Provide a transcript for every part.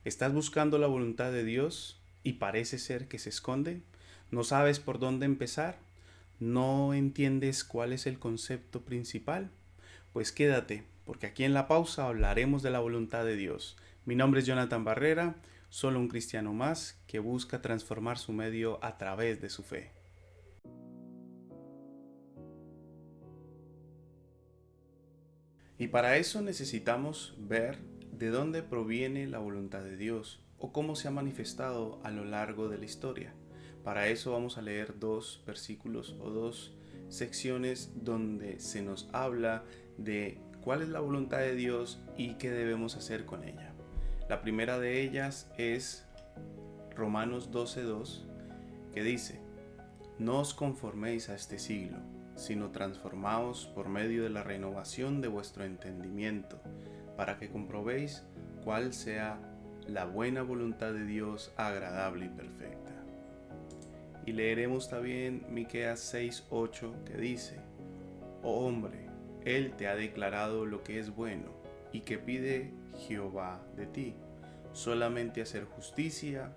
¿Estás buscando la voluntad de Dios y parece ser que se esconde? ¿No sabes por dónde empezar? ¿No entiendes cuál es el concepto principal? Pues quédate, porque aquí en la pausa hablaremos de la voluntad de Dios. Mi nombre es Jonathan Barrera, solo un cristiano más que busca transformar su medio a través de su fe. Y para eso necesitamos ver de dónde proviene la voluntad de Dios o cómo se ha manifestado a lo largo de la historia. Para eso vamos a leer dos versículos o dos secciones donde se nos habla de cuál es la voluntad de Dios y qué debemos hacer con ella. La primera de ellas es Romanos 12:2, que dice: no os conforméis a este siglo, sino transformaos por medio de la renovación de vuestro entendimiento, para que comprobéis cuál sea la buena voluntad de Dios, agradable y perfecta. Y leeremos también Miqueas 6:8, que dice: oh hombre, Él te ha declarado lo que es bueno, y que pide Jehová de ti, solamente hacer justicia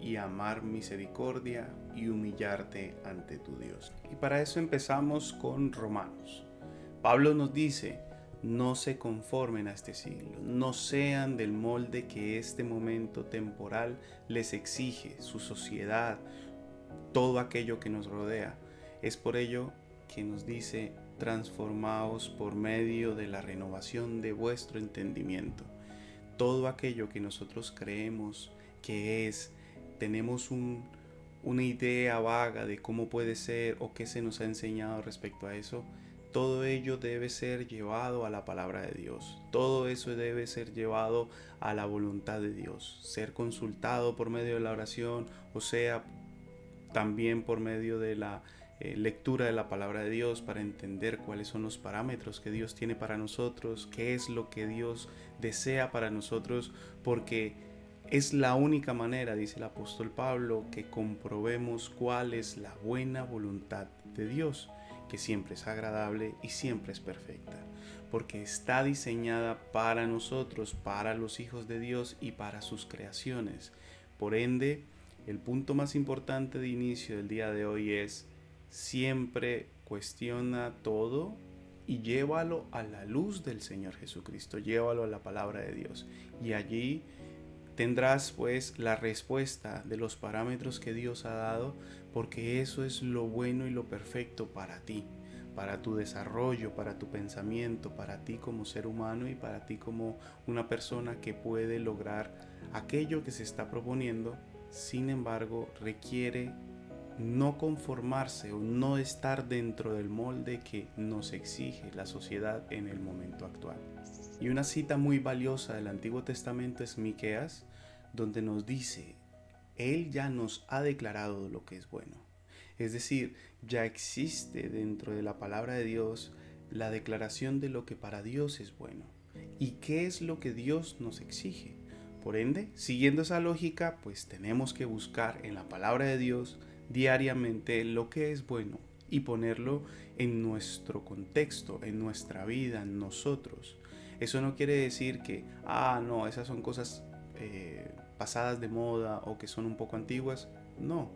y amar misericordia y humillarte ante tu Dios. Y para eso empezamos con Romanos. Pablo nos dice: no se conformen a este siglo, no sean del molde que este momento temporal les exige, su sociedad, todo aquello que nos rodea. Es por ello que nos dice: transformaos por medio de la renovación de vuestro entendimiento. Todo aquello que nosotros creemos que tenemos una idea vaga de cómo puede ser o qué se nos ha enseñado respecto a eso, todo ello debe ser llevado a la palabra de Dios. Todo eso debe ser llevado a la voluntad de Dios. Ser consultado por medio de la oración, o sea, también por medio de la lectura de la palabra de Dios, para entender cuáles son los parámetros que Dios tiene para nosotros, qué es lo que Dios desea para nosotros, porque es la única manera, dice el apóstol Pablo, que comprobemos cuál es la buena voluntad de Dios, que siempre es agradable y siempre es perfecta, porque está diseñada para nosotros, para los hijos de Dios y para sus creaciones. Por ende, el punto más importante de inicio del día de hoy es: siempre cuestiona todo y llévalo a la luz del Señor Jesucristo, llévalo a la palabra de Dios, y allí tendrás pues la respuesta de los parámetros que Dios ha dado, porque eso es lo bueno y lo perfecto para ti, para tu desarrollo, para tu pensamiento, para ti como ser humano y para ti como una persona que puede lograr aquello que se está proponiendo. Sin embargo, requiere no conformarse o no estar dentro del molde que nos exige la sociedad en el momento actual. Y una cita muy valiosa del Antiguo Testamento es Miqueas, donde nos dice: Él ya nos ha declarado lo que es bueno. Es decir, ya existe dentro de la palabra de Dios la declaración de lo que para Dios es bueno y qué es lo que Dios nos exige. Por ende, siguiendo esa lógica, pues tenemos que buscar en la palabra de Dios diariamente lo que es bueno y ponerlo en nuestro contexto, en nuestra vida, en nosotros. Eso no quiere decir que, no, esas son cosas pasadas de moda o que son un poco antiguas. No,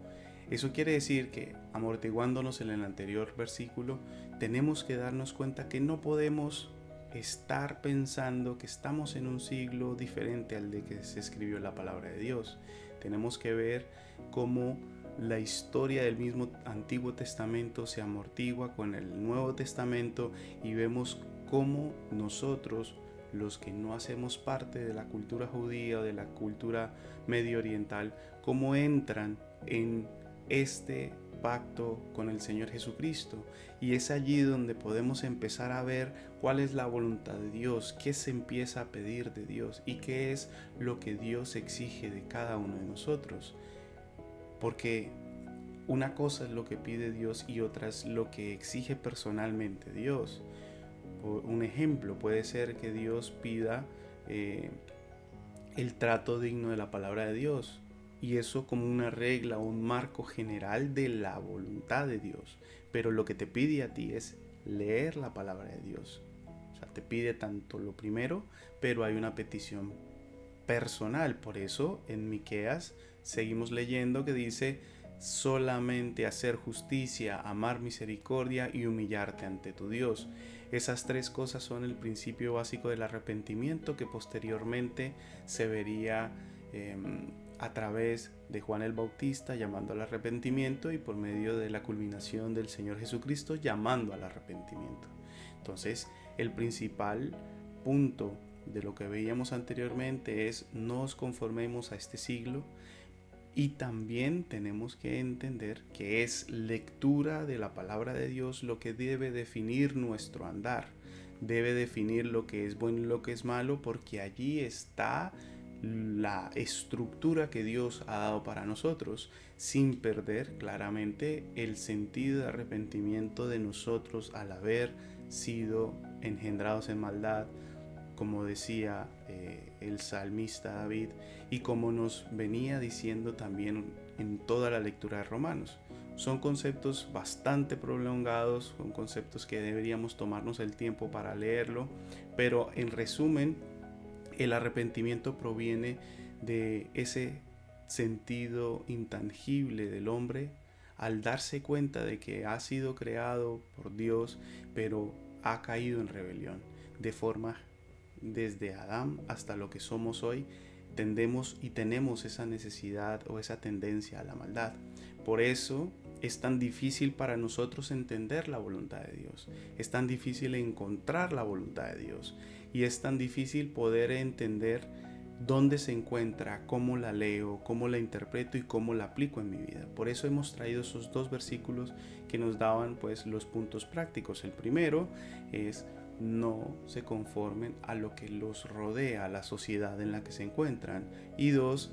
eso quiere decir que, amortiguándonos en el anterior versículo, tenemos que darnos cuenta que no podemos estar pensando que estamos en un siglo diferente al de que se escribió la palabra de Dios. Tenemos que ver cómo la historia del mismo Antiguo Testamento se amortigua con el Nuevo Testamento, y vemos cómo nosotros, los que no hacemos parte de la cultura judía o de la cultura medio oriental, cómo entran en este pacto con el Señor Jesucristo. Y es allí donde podemos empezar a ver cuál es la voluntad de Dios, qué se empieza a pedir de Dios y qué es lo que Dios exige de cada uno de nosotros. Porque una cosa es lo que pide Dios y otra es lo que exige personalmente Dios. Un ejemplo puede ser que Dios pida el trato digno de la palabra de Dios, y eso como una regla o un marco general de la voluntad de Dios. Pero lo que te pide a ti es leer la palabra de Dios. O sea, te pide tanto lo primero, pero hay una petición personal. Por eso en Miqueas seguimos leyendo que dice: solamente hacer justicia, amar misericordia y humillarte ante tu Dios. Esas tres cosas son el principio básico del arrepentimiento, que posteriormente se vería a través de Juan el Bautista llamando al arrepentimiento, y por medio de la culminación del Señor Jesucristo llamando al arrepentimiento. Entonces, el principal punto de lo que veíamos anteriormente es: no os conformemos a este siglo. Y también tenemos que entender que es lectura de la palabra de Dios lo que debe definir nuestro andar. Debe definir lo que es bueno y lo que es malo, porque allí está la estructura que Dios ha dado para nosotros, sin perder claramente el sentido de arrepentimiento de nosotros al haber sido engendrados en maldad, como decía el salmista David, y como nos venía diciendo también en toda la lectura de Romanos. Son conceptos bastante prolongados, son conceptos que deberíamos tomarnos el tiempo para leerlo, pero en resumen, el arrepentimiento proviene de ese sentido intangible del hombre al darse cuenta de que ha sido creado por Dios, pero ha caído en rebelión. De forma, desde Adán hasta lo que somos hoy, tendemos y tenemos esa necesidad o esa tendencia a la maldad. Por eso es tan difícil para nosotros entender la voluntad de Dios. Es tan difícil encontrar la voluntad de Dios. Y es tan difícil poder entender dónde se encuentra, cómo la leo, cómo la interpreto y cómo la aplico en mi vida. Por eso hemos traído esos dos versículos que nos daban pues los puntos prácticos. El primero es: no se conformen a lo que los rodea, a la sociedad en la que se encuentran. Y dos,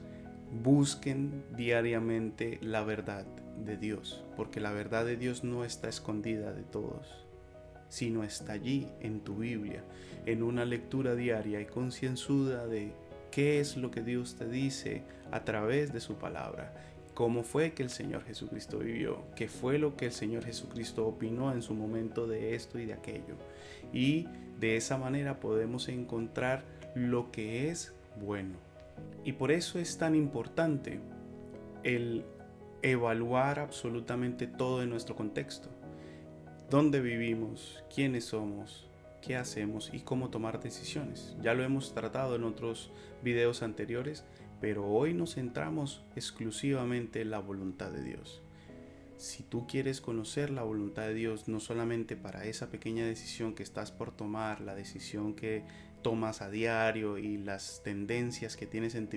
busquen diariamente la verdad de Dios, porque la verdad de Dios no está escondida de todos, sino está allí en tu Biblia, en una lectura diaria y concienzuda de qué es lo que Dios te dice a través de su palabra. Cómo fue que el Señor Jesucristo vivió, qué fue lo que el Señor Jesucristo opinó en su momento de esto y de aquello. Y de esa manera podemos encontrar lo que es bueno. Y por eso es tan importante el evaluar absolutamente todo en nuestro contexto. Dónde vivimos, quiénes somos, qué hacemos y cómo tomar decisiones. Ya lo hemos tratado en otros videos anteriores, pero hoy nos centramos exclusivamente en la voluntad de Dios. Si tú quieres conocer la voluntad de Dios, no solamente para esa pequeña decisión que estás por tomar, la decisión que tomas a diario y las tendencias que tienes en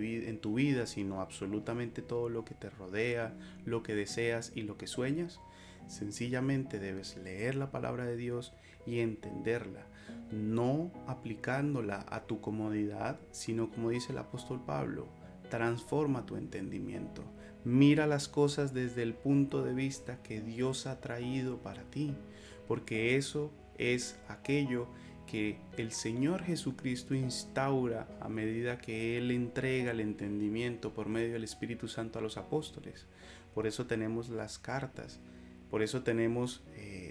tu vida, sino absolutamente todo lo que te rodea, lo que deseas y lo que sueñas, sencillamente debes leer la palabra de Dios y entenderla, no aplicándola a tu comodidad, sino, como dice el apóstol Pablo, transforma tu entendimiento. Mira las cosas desde el punto de vista que Dios ha traído para ti, porque eso es aquello que el Señor Jesucristo instaura a medida que Él entrega el entendimiento por medio del Espíritu Santo a los apóstoles. Por eso tenemos las cartas, por eso tenemos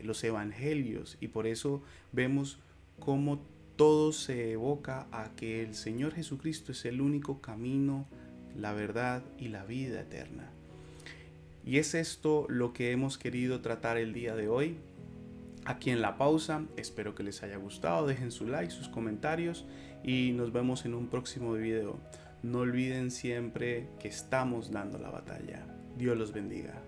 los evangelios, y por eso vemos cómo todo se evoca a que el Señor Jesucristo es el único camino, la verdad y la vida eterna. Y es esto lo que hemos querido tratar el día de hoy aquí en La Pausa. Espero que les haya gustado, dejen su like, sus comentarios y nos vemos en un próximo video. No olviden siempre que estamos dando la batalla. Dios los bendiga.